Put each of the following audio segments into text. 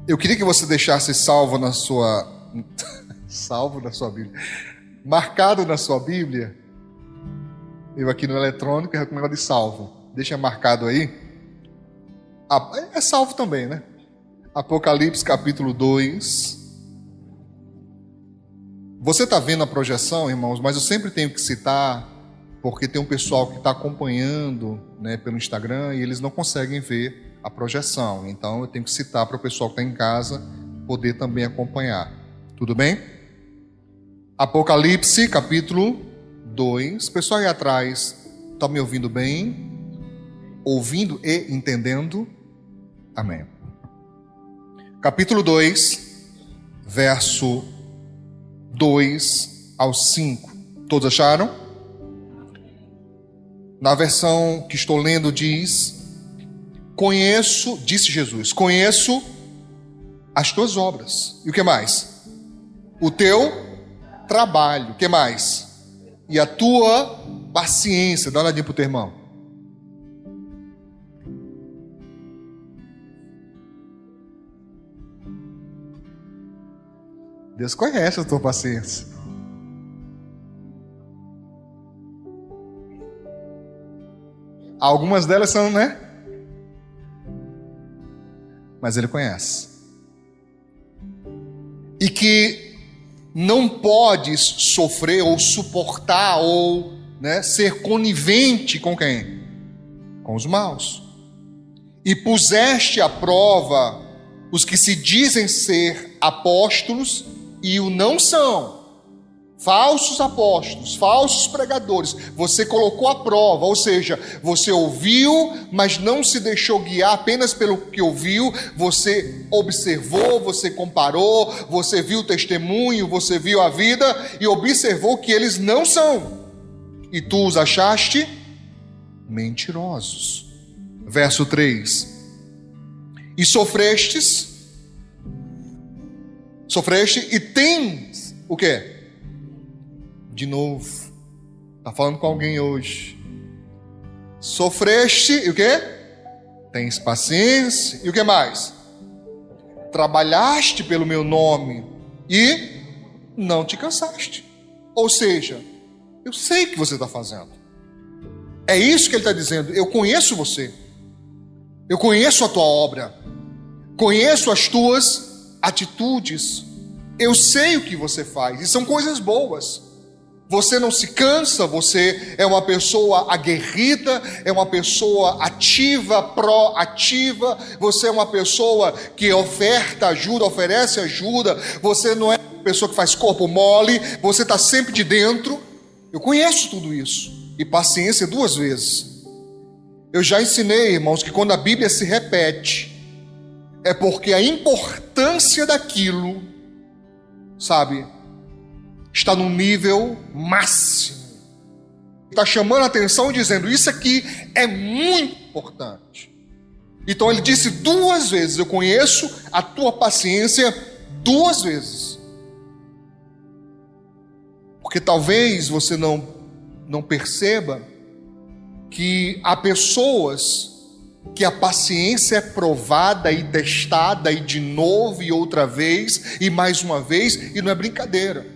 Eu queria que você deixasse salvo na sua salvo na sua Bíblia, marcado na sua Bíblia. Eu aqui no eletrônico recomendo de salvo. Deixa marcado aí. É salvo também, né? Apocalipse capítulo 2. Você está vendo a projeção, irmãos, mas eu sempre tenho que citar, porque tem um pessoal que está acompanhando, né, pelo Instagram e eles não conseguem ver a projeção. Então eu tenho que citar para o pessoal que está em casa poder também acompanhar. Tudo bem? Apocalipse capítulo 2. Pessoal aí atrás, está me ouvindo bem? Ouvindo e entendendo? Amém. Capítulo 2, verso 2 ao 5. Todos acharam? Na versão que estou lendo diz: conheço, disse Jesus, conheço as tuas obras. E o que mais? O teu trabalho. O que mais? E a tua paciência. Dá uma olhadinha pro teu irmão. Deus conhece a tua paciência. Algumas delas são, né? Mas Ele conhece. E que não podes sofrer ou suportar ou, né, ser conivente com quem? Com os maus. E puseste à prova os que se dizem ser apóstolos e o não são. Falsos apóstolos, falsos pregadores. Você colocou à prova, ou seja, você ouviu, mas não se deixou guiar apenas pelo que ouviu. Você observou, você comparou, você viu o testemunho, você viu a vida e observou que eles não são. E tu os achaste mentirosos. Verso 3. E sofreste e tens o quê? De novo, está falando com alguém hoje. Sofreste e o quê? Tens paciência. E o que mais? Trabalhaste pelo meu nome e não te cansaste. Ou seja, eu sei o que você está fazendo. É isso que ele está dizendo. Eu conheço você. Eu conheço a tua obra. Conheço as tuas atitudes. Eu sei o que você faz. E são coisas boas. Você não se cansa, você é uma pessoa aguerrida, é uma pessoa ativa, proativa, você é uma pessoa que oferta ajuda, oferece ajuda, você não é uma pessoa que faz corpo mole, você está sempre de dentro. Eu conheço tudo isso. E paciência 2 vezes. Eu já ensinei, irmãos, que quando a Bíblia se repete, é porque a importância daquilo, sabe, está no nível máximo. Está chamando a atenção e dizendo, isso aqui é muito importante. Então ele disse 2 vezes, eu conheço a tua paciência 2 vezes. Porque talvez você não perceba que há pessoas que a paciência é provada e testada e de novo e outra vez e mais uma vez, e não é brincadeira.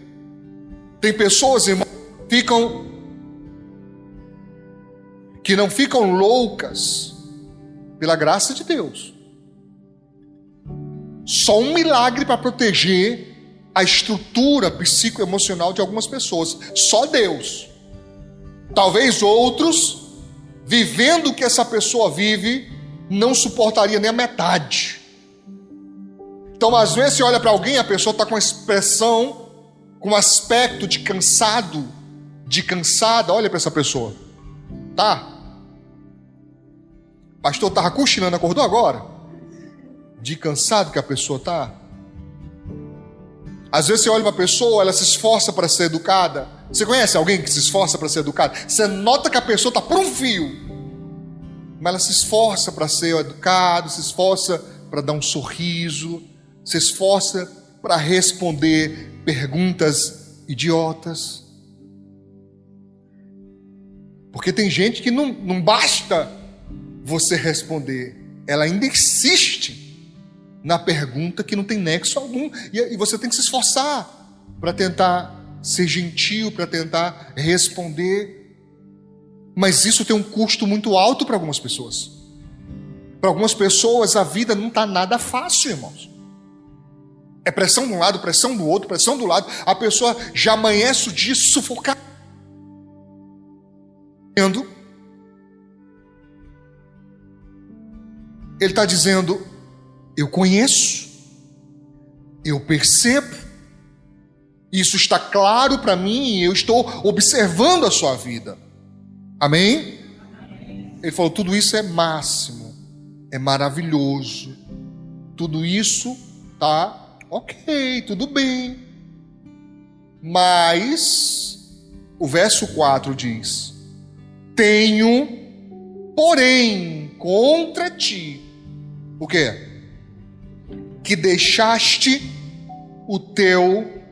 Tem pessoas, irmãos, que não ficam loucas pela graça de Deus. Só um milagre para proteger a estrutura psicoemocional de algumas pessoas. Só Deus. Talvez outros, vivendo o que essa pessoa vive, não suportaria nem a metade. Então, às vezes, você olha para alguém, a pessoa está com uma expressão, com um aspecto de cansado, de cansada. Olha para essa pessoa. Tá? Pastor, estava cochilando, acordou agora? De cansado que a pessoa está. Às vezes você olha para a pessoa, ela se esforça para ser educada. Você conhece alguém que se esforça para ser educada? Você nota que a pessoa está por um fio, mas ela se esforça para ser educada, se esforça para dar um sorriso, se esforça para responder perguntas idiotas. Porque tem gente que não basta você responder, ela ainda insiste na pergunta que não tem nexo algum. E você tem que se esforçar para tentar ser gentil, para tentar responder. Mas isso tem um custo muito alto para algumas pessoas. Para algumas pessoas a vida não está nada fácil, irmãos. É pressão de um lado, pressão do outro, pressão do lado. A pessoa já amanhece o dia sufocada. Ele está dizendo: eu conheço, eu percebo, isso está claro para mim e eu estou observando a sua vida. Amém? Ele falou: tudo isso é máximo, é maravilhoso, tudo isso tá ok, tudo bem. Mas o verso 4 diz: tenho, porém, contra ti o quê? Que deixaste o teu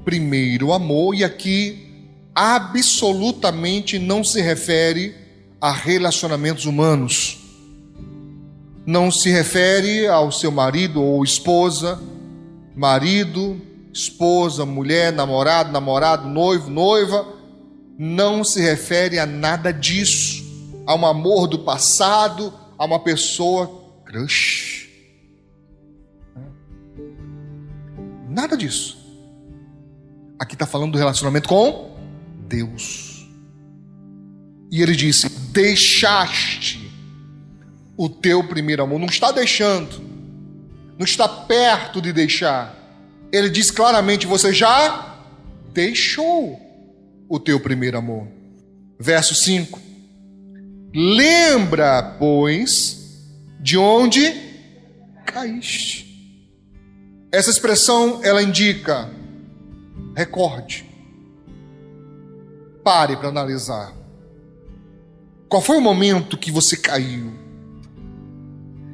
primeiro amor. E aqui absolutamente não se refere a relacionamentos humanos. Não se refere ao seu marido ou esposa, marido, esposa, mulher, namorado, noivo, noiva. Não se refere a nada disso, a um amor do passado, a uma pessoa crush. Nada disso. Aqui está falando do relacionamento com Deus. E ele disse: deixaste o teu primeiro amor. Não está deixando, não está perto de deixar. Ele diz claramente: você já deixou o teu primeiro amor. Verso 5: lembra, pois, de onde caíste. Essa expressão, ela indica: recorde. Pare para analisar. Qual foi o momento que você caiu?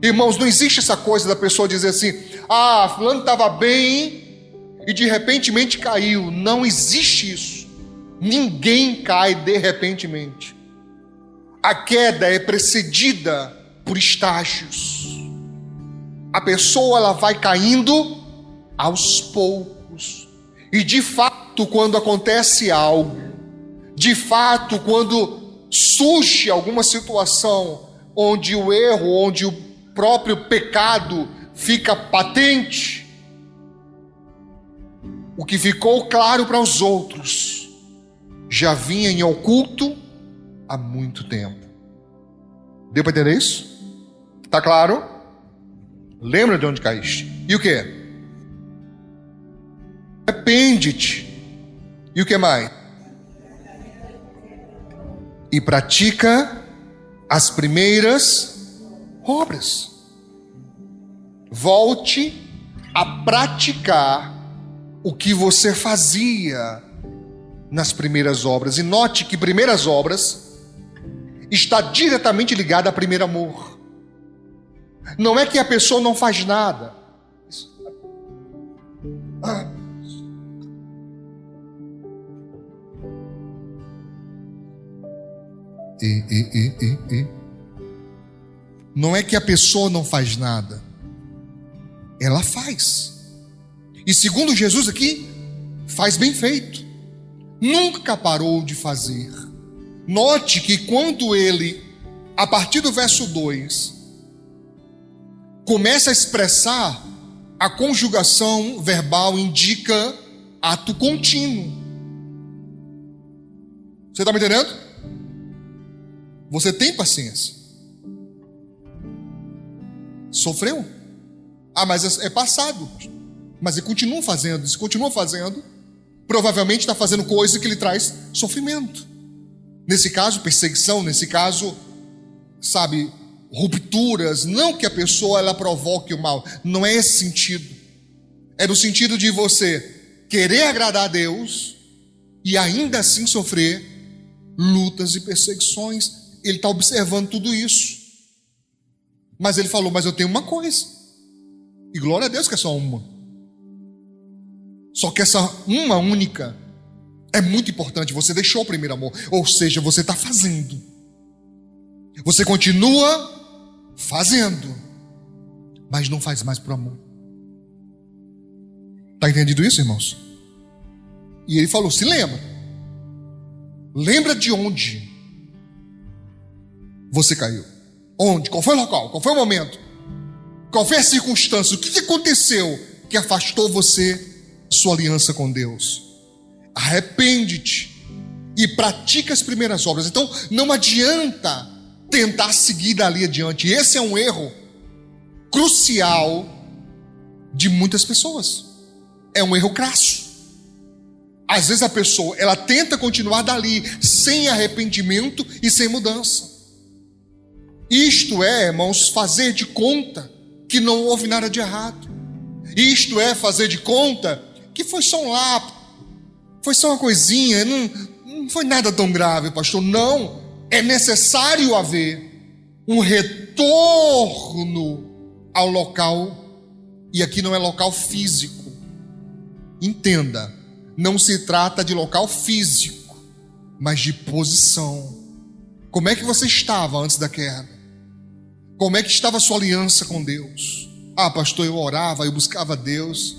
Irmãos, não existe essa coisa da pessoa dizer assim: ah, fulano estava bem e de repentemente caiu. Não existe isso. Ninguém cai de repentemente. A queda é precedida por estágios. A pessoa, ela vai caindo aos poucos. E de fato, quando acontece algo, de fato, quando surge alguma situação onde o erro, onde o próprio pecado fica patente, o que ficou claro para os outros já vinha em oculto há muito tempo. Deu para entender isso? Está claro? Lembra de onde caíste. E o que? Arrepende-te. E o que mais? E pratica as primeiras obras. Volte a praticar o que você fazia nas primeiras obras. E note que primeiras obras está diretamente ligada a primeiro amor. Não é que a pessoa não faz nada. Não é que a pessoa não faz nada. Ela faz. E segundo Jesus aqui, faz bem feito. Nunca parou de fazer. Note que quando ele, a partir do verso 2, começa a expressar, a conjugação verbal indica ato contínuo. Você está me entendendo? Você tem paciência. Sofreu? Ah, mas é passado. Mas ele continua fazendo. Se continua fazendo, provavelmente está fazendo coisa que lhe traz sofrimento. Nesse caso, perseguição. Nesse caso, sabe, rupturas. Não que a pessoa ela provoque o mal. Não é esse sentido. É no sentido de você querer agradar a Deus e ainda assim sofrer lutas e perseguições. Ele está observando tudo isso. Mas ele falou: mas eu tenho uma coisa. E glória a Deus que é só uma. Só que essa uma única é muito importante. Você deixou o primeiro amor. Ou seja, você está fazendo. Você continua fazendo. mas não faz mais por amor. Está entendido isso, irmãos? E ele falou, se lembra. Lembra de onde você caiu. Onde? Qual foi o local? Qual foi o momento? Qual foi a circunstância? O que aconteceu que afastou você da sua aliança com Deus? Arrepende-te e pratica as primeiras obras. Então não adianta tentar seguir dali adiante. Esse é um erro crucial de muitas pessoas. É um erro crasso. Às vezes a pessoa, ela tenta continuar dali sem arrependimento e sem mudança. Isto é, irmãos, fazer de conta que não houve nada de errado. Isto é, fazer de conta que foi só um lápis, foi só uma coisinha, não foi nada tão grave, pastor. Não, é necessário haver um retorno ao local, e aqui não é local físico. Entenda, não se trata de local físico, mas de posição. Como é que você estava antes da queda? Como é que estava a sua aliança com Deus? Ah, pastor, eu orava, eu buscava Deus,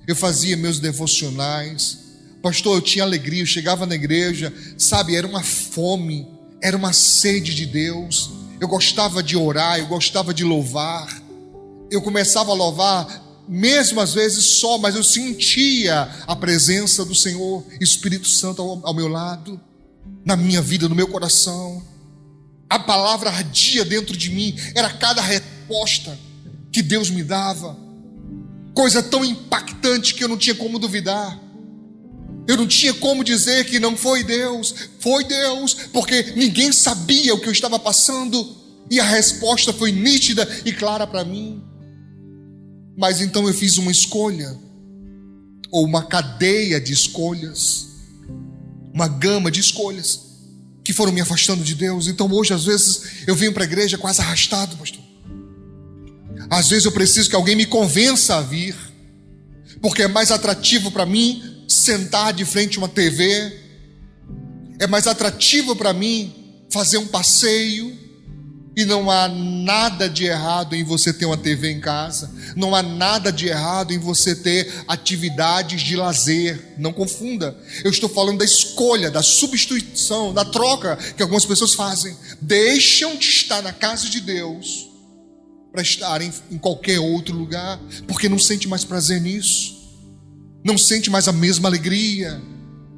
eu fazia meus devocionais. Pastor, eu tinha alegria, eu chegava na igreja, sabe, era uma fome, era uma sede de Deus. Eu gostava de orar, eu gostava de louvar. Eu começava a louvar, mesmo às vezes só, mas eu sentia a presença do Senhor, Espírito Santo ao meu lado, na minha vida, no meu coração. A palavra ardia dentro de mim, era cada resposta que Deus me dava, coisa tão impactante que eu não tinha como duvidar. Eu não tinha como dizer que não foi Deus, porque ninguém sabia o que eu estava passando, e a resposta foi nítida e clara para mim. Mas então eu fiz uma escolha, ou uma cadeia de escolhas, uma gama de escolhas, que foram me afastando de Deus. Então hoje às vezes eu venho para a igreja quase arrastado, pastor. Às vezes eu preciso que alguém me convença a vir, porque é mais atrativo para mim sentar de frente a uma TV, é mais atrativo para mim fazer um passeio. E não há nada de errado em você ter uma TV em casa, não há nada de errado em você ter atividades de lazer, não confunda. Eu estou falando da escolha, da substituição, da troca que algumas pessoas fazem. Deixam de estar na casa de Deus para estarem em qualquer outro lugar, porque não sente mais prazer nisso, não sente mais a mesma alegria.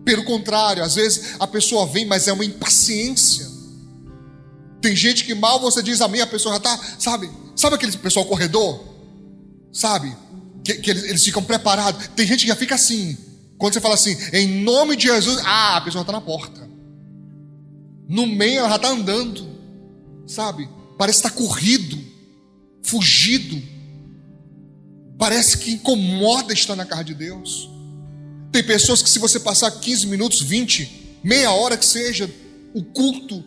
Pelo contrário, às vezes a pessoa vem, mas é uma impaciência. Tem gente que mal você diz amém, a pessoa já está, sabe aquele pessoal corredor? Sabe? Que eles ficam preparados. Tem gente que já fica assim, quando você fala assim, em nome de Jesus, a pessoa está na porta. No meio ela já está andando, sabe? Parece estar corrido, fugido. Parece que incomoda estar na casa de Deus. Tem pessoas que se você passar 15 minutos, 20, meia hora que seja, o culto,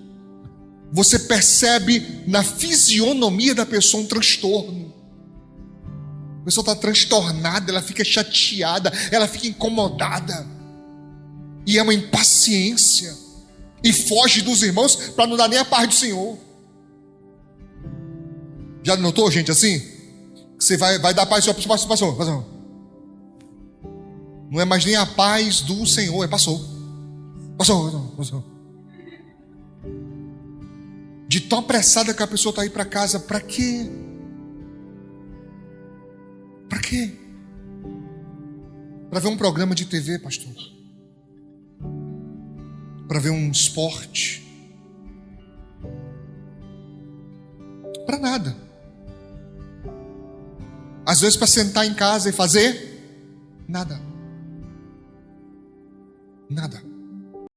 você percebe na fisionomia da pessoa um transtorno. A pessoa está transtornada, ela fica chateada, ela fica incomodada. E é uma impaciência. E foge dos irmãos para não dar nem a paz do Senhor. Já notou gente assim? Você vai dar paz ao Senhor, passou. Não é mais nem a paz do Senhor, passou. De tão apressada que a pessoa está aí para casa, para quê? Para quê? Para ver um programa de TV, pastor? Para ver um esporte? Para nada. Às vezes para sentar em casa e fazer nada. Nada.